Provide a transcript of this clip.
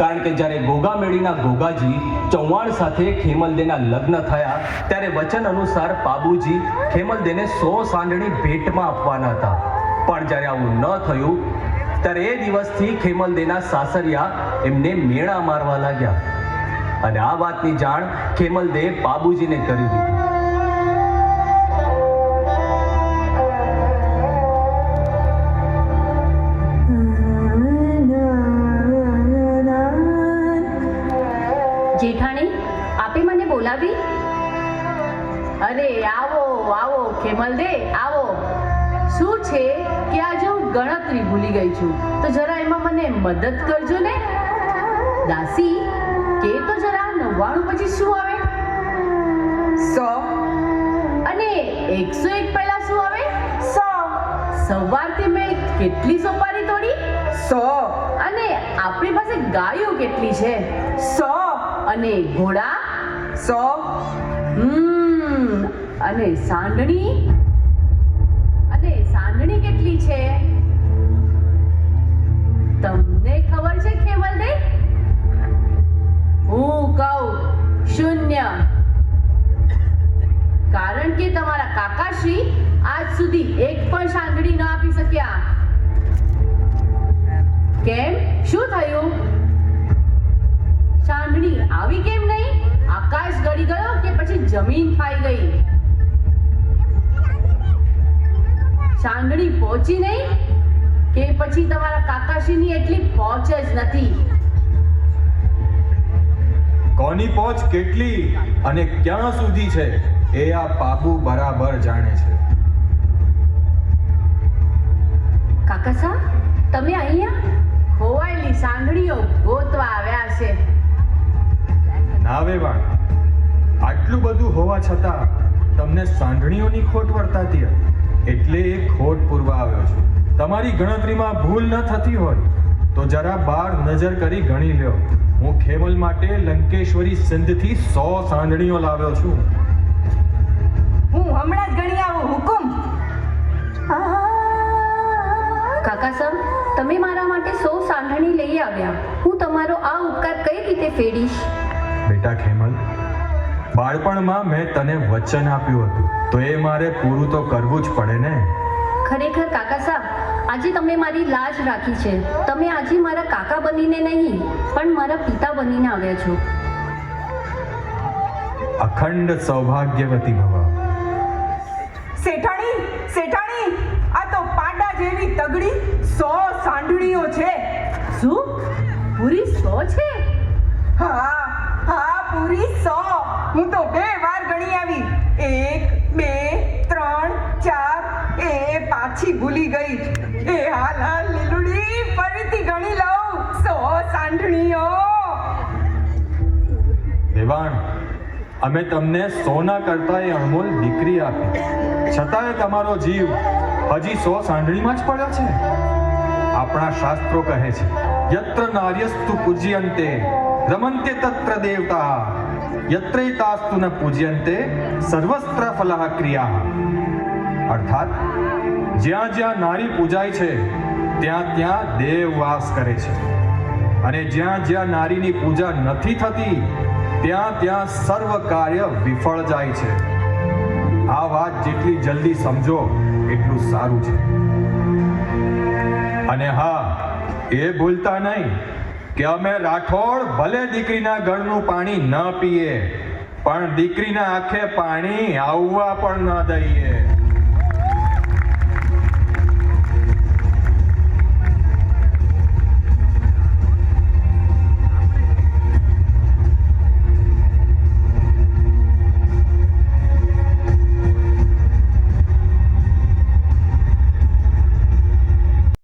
કારણ કે જ્યારે ગોગામેડીના ગોગાજી ચૌહાણ સાથે ખેમલદેના લગ્ન થયા ત્યારે વચન અનુસાર પાબુજી ખેમલદેને 100 સાંઢણી ભેટમાં આપવાના હતા. પણ જ્યારે આવું ન થયું ત્યારે એ દિવસથી ખેમલદેના સાસરિયા એમને મેણા મારવા લાગ્યા અને આ વાતની જાણ ખેમલદે પાબુજીને કરી દીધી. જેઠાણી, આપે મને બોલાવી? અરે આવો આવો ખેમલદે, આવો. શું છે કે આજે હું ગણતરી ભૂલી ગઈ છું, તો જરા એમાં મને મદદ કરજો ને. દાસી, કે તો જરા 99 પછી શું આવે? 100. અને 101 પહેલા શું આવે? 100. સવારથી મેં કેટલી સોપારી તોડી? 100. અને આપણી પાસે ગાયો કેટલી છે? 100. અને ઘોડા? 100. અને સાંઢણી? અને સાંઢણી કેટલી છે? તમને ખબર છે ખેમલદે? હું કહું 0. કારણ કે તમારા કાકાશ્રી આજ સુધી એક પણ સાંઢણી ન આપી શક્યા. કેમ? શું થયું? સાંઢણી આવી કેમ નહીં? આકાશ ગળી ગયો કે પછી જમીન ખાઈ ગઈ? સાંઢણી પહોંચી નહીં કે પછી તમારા કાકાશ્રીની એટલી પહોંચ જ નથી? કોની પહોંચ કેટલી અને ક્યાં સુધી છે એ આ પાબુ બરાબર જાણે છે. કાકા સાહેબ, તમે અહીંયા? ખોવાયેલી સાંઢણીઓ ગોતવા આવ્યા છે. ના વેવાણ, આટલું બધું હોવા છતાં તમને સાંઢણીઓની ખોટ વર્તાતી હતી એટલે એ ખોટ પૂરવા આવ્યો છું. તમારી ગણતરીમાં ભૂલ ન થતી હોય તો જરા બહાર નજર કરી ગણી લ્યો. હું ખેમલ માટે લંકેશ્વરી સિંધથી 100 સાંઢણીઓ લાવ્યો છું. હું હમણાં જ ગણી આવું. હુકુમ. કાકા સાહેબ, તમે મારા માટે 100 સાંઢણી લઈ આવ્યા. હું તમારો આ ઉપકાર કઈ રીતે ફેડીશ? બેટા ખેમલ, બાળપણમાં મેં તને વચન આપ્યું હતું તો એ મારે પૂરું તો કરવું જ પડે ને. ખરેખર કાકા સાહેબ, આજે તમે મારી લાજ રાખી છે. તમે આજે મારા કાકા બનીને નહીં પણ મારા પિતા બનીને આવ્યા છો. અખંડ સૌભાગ્યવતી ભવ. શેઠાણી, શેઠાણી, આ તો પાંડા જેવી તગડી 100 સાંઢણીઓ છે. શું? પૂરી 100 છે? હા હા, પૂરી 100. હું તો 2 વાર ગણી આવી. 1, 2, 3, 4. એ પાછી ભૂલી ગઈ. એ હાલ હાલ લીલુડી, ફરીથી ગણી લઉં. 100 સાંઢણીઓ. દેવાણ, અમે તમને સોના કરતા એ અણમોલ દીકરી આપી, છતાંય તમારો જીવ હજી 100 સાંઢણીમાં જ પડ્યો છે. આપણા શાસ્ત્રો કહે છે, યત્ર નાર્યસ્તુ પૂજ્યન્તે રમન્તે તત્ર દેવતા, યત્રૈતાસ્તુ ન પૂજ્યન્તે સર્વસ્ત્ર ફલઃ ક્રિયા. અર્થાત જ્યાં જ્યાં નારી પૂજાય છે ત્યાં ત્યાં દેવ વાસ કરે છે અને જ્યાં જ્યાં નારીની પૂજા નથી થતી ત્યાં ત્યાં સર્વ કાર્ય વિફળ જાય છે. આ વાત જેટલી જલ્દી સમજો એટલું સારું છે. અને હા, એ ભૂલતા નહીં કે અમે રાઠોડ ભલે દીકરીના ગળનું પાણી ન પીએ પણ દીકરીના આંખે પાણી આવવા પણ ન દઈએ.